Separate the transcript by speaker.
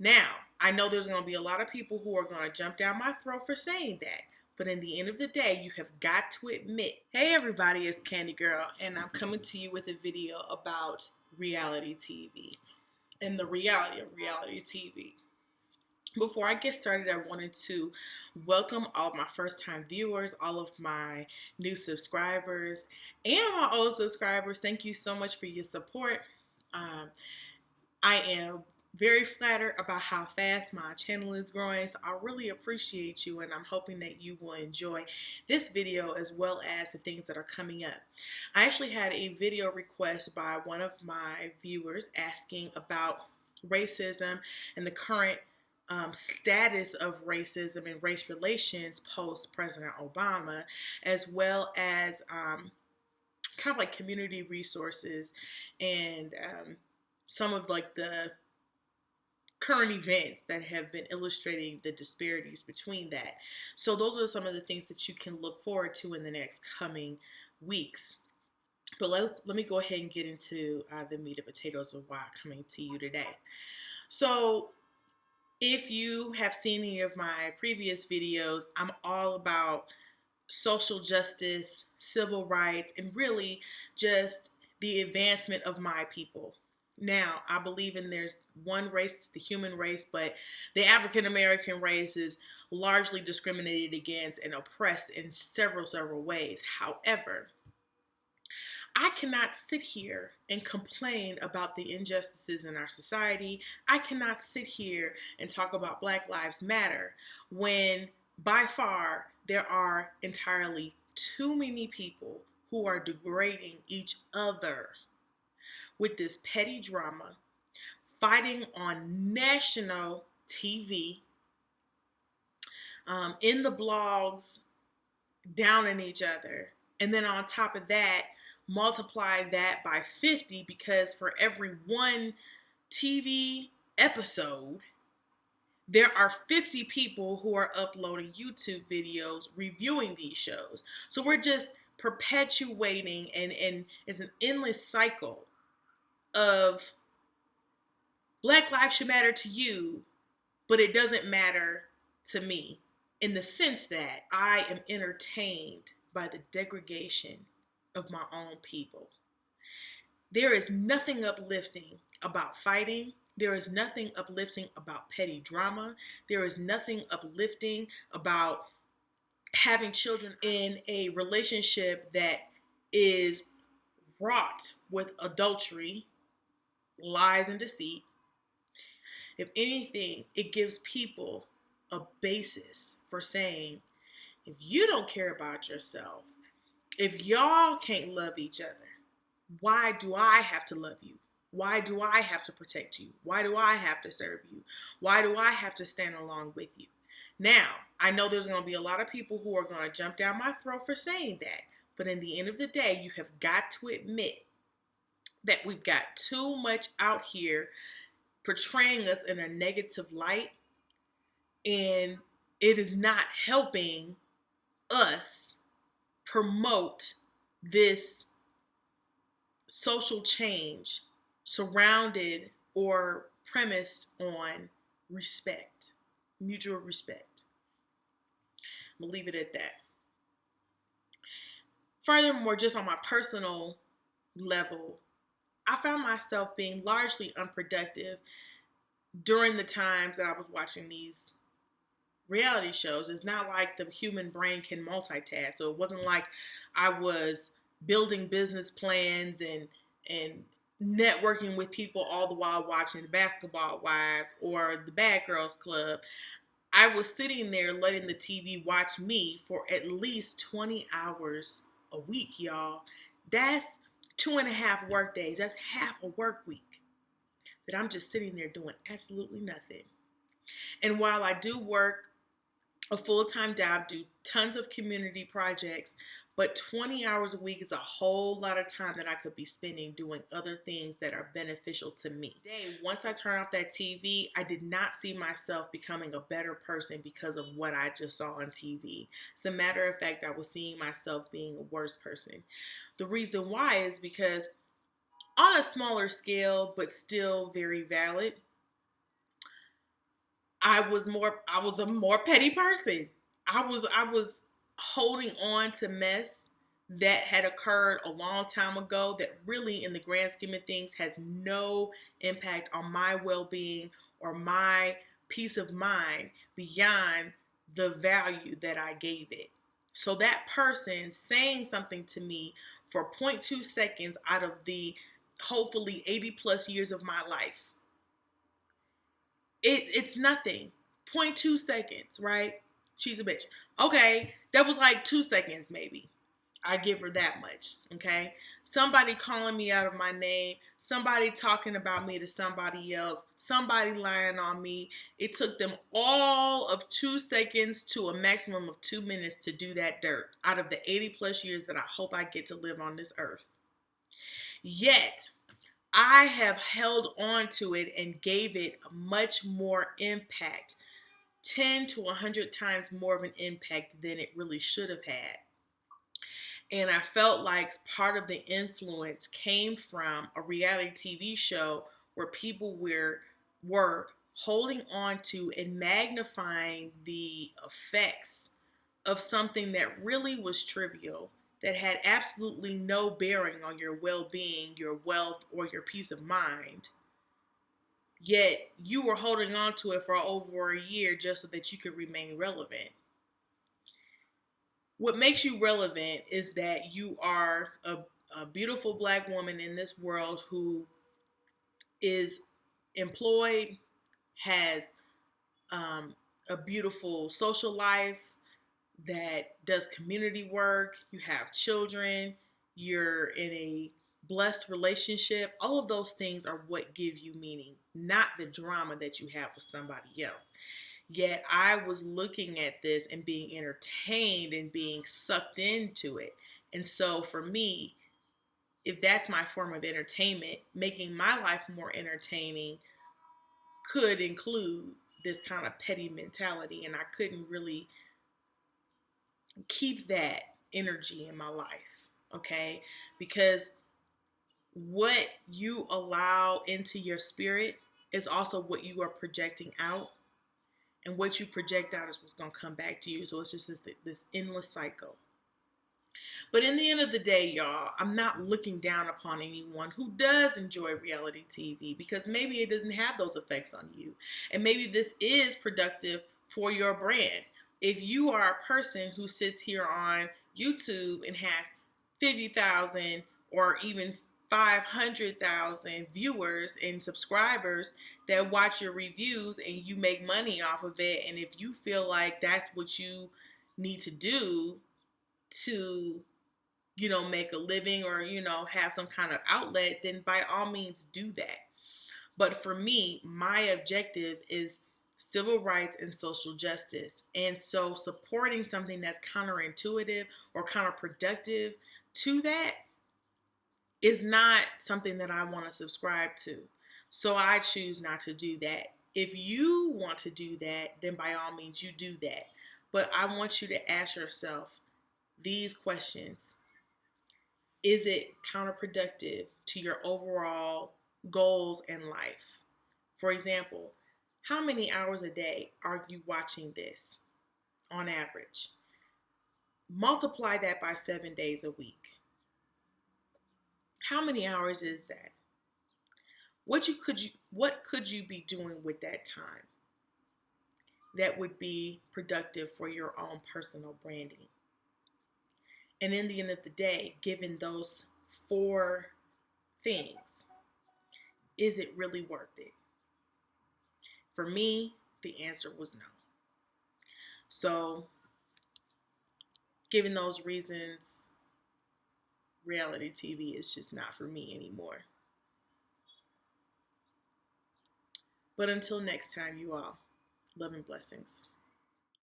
Speaker 1: Now, I know there's going to be a lot of people who are going to jump down my throat for saying that. But in the end of the day, you have got to admit, hey everybody, it's Candy Girl, and I'm coming to you with a video about reality TV and the reality of reality TV. Before I get started, I wanted to welcome all of my first-time viewers, all of my new subscribers, and my old subscribers. Thank you so much for your support. I am very flattered about how fast my channel is growing, so I really appreciate you, and I'm hoping that you will enjoy this video as well as the things that are coming up. I actually had a video request by one of my viewers asking about racism and the current status of racism and race relations post President Obama, as well as kind of like community resources and some of like the current events that have been illustrating the disparities between that. So those are some of the things that you can look forward to in the next coming weeks. But let me go ahead and get into the meat and potatoes of why I'm coming to you today. So if you have seen any of my previous videos, I'm all about social justice, civil rights, and really just the advancement of my people. Now, I believe there's one race, it's the human race, but the African American race is largely discriminated against and oppressed in several ways. However, I cannot sit here and complain about the injustices in our society. I cannot sit here and talk about Black Lives Matter when by far there are entirely too many people who are degrading each other with this petty drama, fighting on national TV, in the blogs, downing each other. And then on top of that, multiply that by 50 because for every one TV episode, there are 50 people who are uploading YouTube videos reviewing these shows. So we're just perpetuating and it's an endless cycle of Black lives should matter to you, but it doesn't matter to me in the sense that I am entertained by the degradation of my own people. There is nothing uplifting about fighting. There is nothing uplifting about petty drama. There is nothing uplifting about having children in a relationship that is wrought with adultery, lies, and deceit. If anything, it gives people a basis for saying, if you don't care about yourself, if y'all can't love each other, why do I have to love you? Why do I have to protect you? Why do I have to serve you? Why do I have to stand along with you? Now, I know there's going to be a lot of people who are going to jump down my throat for saying that. But in the end of the day, you have got to admit that we've got too much out here portraying us in a negative light. And it is not helping us promote this social change surrounded or premised on respect, mutual respect. I'm gonna leave it at that. Furthermore, just on my personal level, I found myself being largely unproductive during the times that I was watching these reality shows. It's not like the human brain can multitask. So it wasn't like I was building business plans and networking with people all the while watching the Basketball Wives or the Bad Girls Club. I was sitting there letting the TV watch me for at least 20 hours a week, y'all. That's 2.5 work days. That's half a work week that I'm just sitting there doing absolutely nothing. And while I do work a full-time job, do tons of community projects, but 20 hours a week is a whole lot of time that I could be spending doing other things that are beneficial to me. Once I turned off that TV, I did not see myself becoming a better person because of what I just saw on TV. As a matter of fact, I was seeing myself being a worse person. The reason why is because on a smaller scale, but still very valid, I was a more petty person. I was holding on to mess that had occurred a long time ago that really in the grand scheme of things has no impact on my well-being or my peace of mind beyond the value that I gave it. So that person saying something to me for zero point 0.2 seconds out of the hopefully 80 plus years of my life, it's nothing. Zero point 0.2 seconds, right? She's a bitch. Okay, that was like 2 seconds maybe. I give her that much, okay? Somebody calling me out of my name, somebody talking about me to somebody else, somebody lying on me. It took them all of 2 seconds to a maximum of 2 minutes to do that dirt out of the 80 plus years that I hope I get to live on this earth. Yet, I have held on to it and gave it much more impact, 10 to 100 times more of an impact than it really should have had. And I felt like part of the influence came from a reality TV show where people were holding on to and magnifying the effects of something that really was trivial, that had absolutely no bearing on your well-being, your wealth, or your peace of mind. Yet you were holding on to it for over a year just so that you could remain relevant. What makes you relevant is that you are a beautiful Black woman in this world who is employed, has a beautiful social life, that does community work, you have children, you're in a blessed relationship. All of those things are what give you meaning, not the drama that you have with somebody else. Yet I was looking at this and being entertained and being sucked into it. And so for me, if that's my form of entertainment, making my life more entertaining could include this kind of petty mentality. And I couldn't really keep that energy in my life, okay? Because what you allow into your spirit is also what you are projecting out. And what you project out is what's going to come back to you. So it's just this endless cycle. But in the end of the day, y'all, I'm not looking down upon anyone who does enjoy reality TV because maybe it doesn't have those effects on you. And maybe this is productive for your brand. If you are a person who sits here on YouTube and has 50,000 or even 500,000 viewers and subscribers that watch your reviews and you make money off of it, and if you feel like that's what you need to do to, make a living or, have some kind of outlet, then by all means do that. But for me, my objective is civil rights and social justice. And so supporting something that's counterintuitive or counterproductive to that is not something that I want to subscribe to. So I choose not to do that. If you want to do that, then by all means you do that. But I want you to ask yourself these questions. Is it counterproductive to your overall goals in life? For example, how many hours a day are you watching this on average? Multiply that by 7 days a week. How many hours is that? What could you be doing with that time that would be productive for your own personal branding? And in the end of the day, given those 4 things, is it really worth it? For me, the answer was no. So, given those reasons, reality TV is just not for me anymore. But until next time, you all, love and blessings.